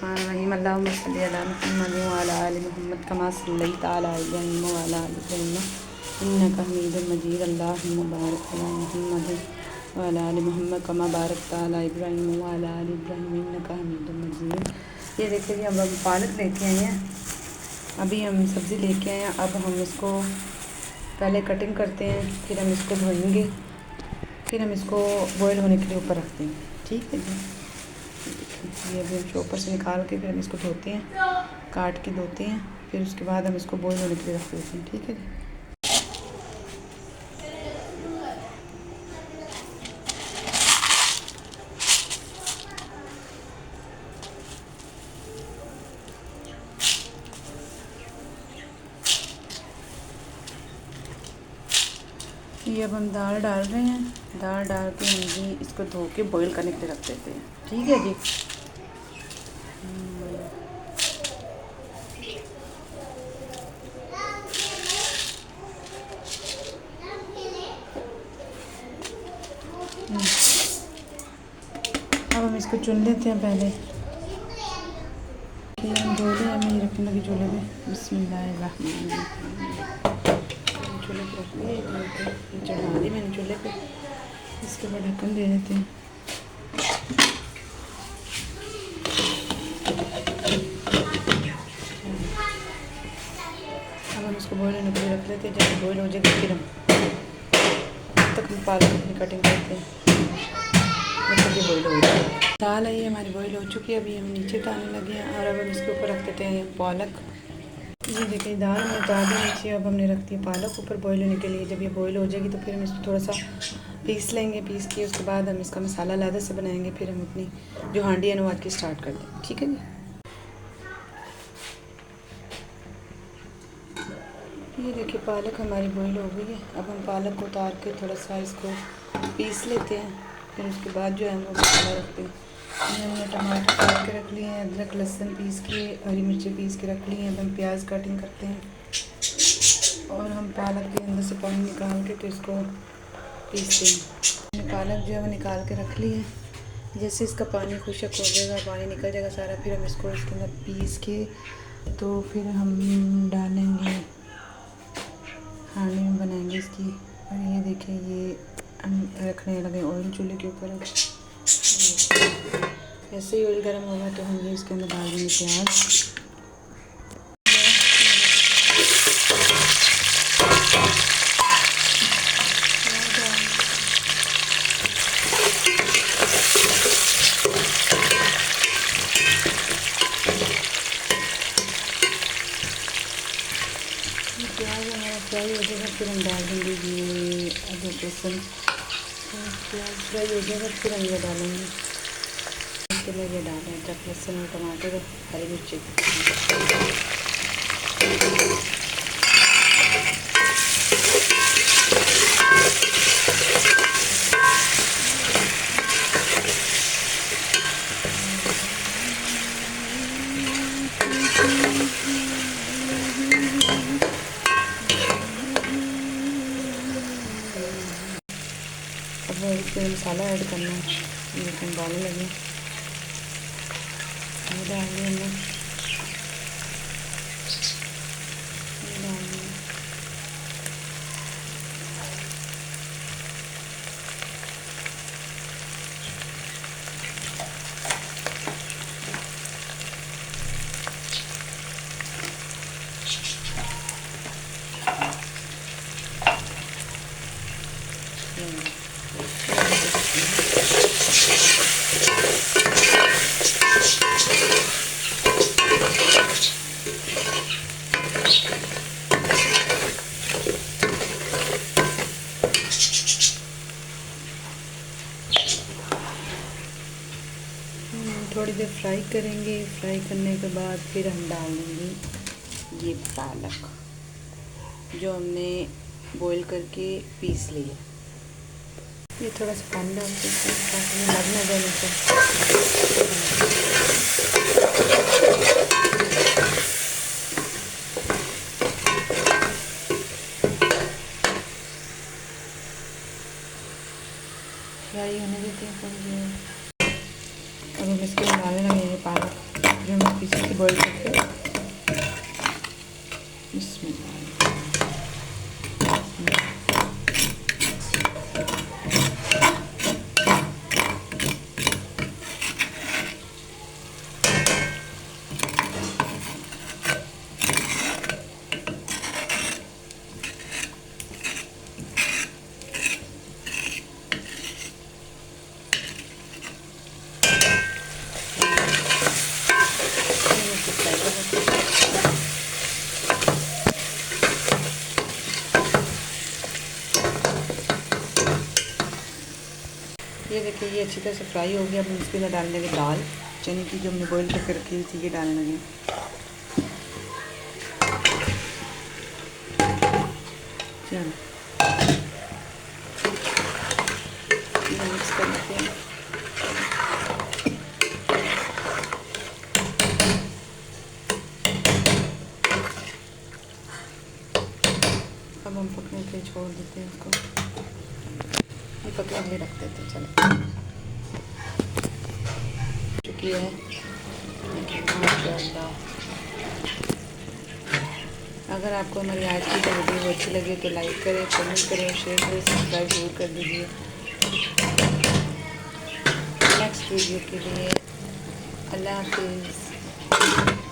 बिस्मिल्लाहिर्रहमानिर्रहीम अल्लाहुम्मा सल्लि अला मुहम्मद व अला आलि मुहम्मद कमा सल्लैता अला इब्राहीम व अला आलि इब्राहीम इन्नका हमीदुम मजीद अल्लाहुम्मा बारिक अला मुहम्मद व अला आलि मुहम्मद कमा बारकता अला इब्राहीम व अला आलि इब्राहीम इन्नका हमीदुम मजीद। ये देखिए अब हम पालक लेके आए हैं, अभी हम सब्ज़ी लेके आए हैं। अब हम इसको पहले कटिंग करते हैं, फिर हम इसको धोएंगे, फिर हम इसको बॉयल होने के लिए ऊपर रखते हैं। ठीक है जी। ये अभी हम चॉपर से निकाल के फिर हम इसको धोते हैं, काट के धोते हैं, फिर उसके बाद हम इसको बॉयल होने के लिए रख देते हैं। ठीक है जी। ये अब हम दाल डाल रहे हैं, दाल डाल के हम भी इसको धो के बॉईल करने के लिए रख देते हैं। ठीक है जी। अब हम इसको चुन लेते हैं पहले। हम धो लें, हमें रखने लगी चूल्हे पे। बिस्मिल्लाहिर्रहमानिर्रहीम। चूल्हे पे रख दिए, चढ़ा दी मैंने चूल्हे पे। इसके बाद ढक्कन दे देते हैं। अब हम इसको बॉयल होने के लिए रख लेते हैं। जब बॉयल हो जाएगा फिर हम तक हम पालक अपनी कटिंग करते हैं। मतलब ये बॉयल हो जाए, दाल है ये हमारी बॉयल हो चुकी है। अभी हम नीचे उतारने लगे हैं और अब हम इसके ऊपर रख देते हैं पालक। ये देखिए दाल हमने उतार दी नीचे, अब हमने रख दी पालक ऊपर बॉयल होने के लिए। जब ये बॉयल हो जाएगी तो फिर हम इसको थोड़ा सा पीस लेंगे, पीस के उसके बाद हम इसका मसाला अलग से बनाएंगे। फिर हम अपनी जो हांडी है ना आज की स्टार्ट कर देंगे। ठीक है जी। ये देखिए पालक हमारी बॉयल हो गई है। अब हम पालक को उतार के थोड़ा सा इसको पीस लेते हैं, फिर उसके बाद जो है हम वो मसाला रखते हैं। हमने टमाटर काट के रख लिए हैं, अदरक लहसुन पीस के, हरी मिर्ची पीस के रख ली हैं। अब हम प्याज कटिंग करते हैं और हम पालक के अंदर से पानी निकाल के तो इसको पीसते हैं। पालक जो है वो निकाल के रख ली है। जैसे इसका पानी खुशक हो जाएगा, पानी निकल जाएगा सारा, फिर हम इसको इसके अंदर पीस के तो फिर हम डालेंगे हांडी में बनाएंगे इसकी। और ये देखिए ये हम रखने लगे ऑयल चूल्हे के ऊपर। ऐसे ही ऑयल गर्म होगा तो हम ये इसके अंदर डाल देंगे प्याज। प्याज हमारा फ्राई हो जाएगा फिर हम डाल देंगे ये अदरक लहसुन। प्याज फ्राई हो जाएगा फिर हम ये डालेंगे, इसके लिए ये डालें अदरक लहसुन और टमाटर और हरी मिर्ची। अब इसमें मसाला ऐड करना है, ये हम डालने लगे, ये डाल दिया हमने, ये डाल दिया। थोड़ी देर फ्राई करेंगे, फ्राई करने के बाद फिर हम डाल देंगे ये पालक जो हमने बॉईल करके पीस लिया। ये थोड़ा सा पानी डाल देते हैं ताकि लग ना जाए नीचे। फ्राई होने देते हैं थोड़ी देर। अब हम इसके डालने लगे पालक जो हम बॉईल करके इसमें ये देखिए ये अच्छी तरह से फ्राई हो गया। अब हम इसके अंदर डालने लगे दाल चने की जो हमने बॉईल करके रखी हुई थी, ये डालने लगे। मिक्स कर लेते हैं। अब हम पकने के लिए छोड़ देते हैं इसको, ये पकने के लिए रख देते हैं। चलो चुकी है माशाल्लाह। अगर आपको हमारी आज की वीडियो अच्छी लगे तो लाइक करें, कमेंट करें, शेयर करें, सब्सक्राइब जरूर कर दीजिए। नेक्स्ट वीडियो के लिए अल्लाह हाफिज़।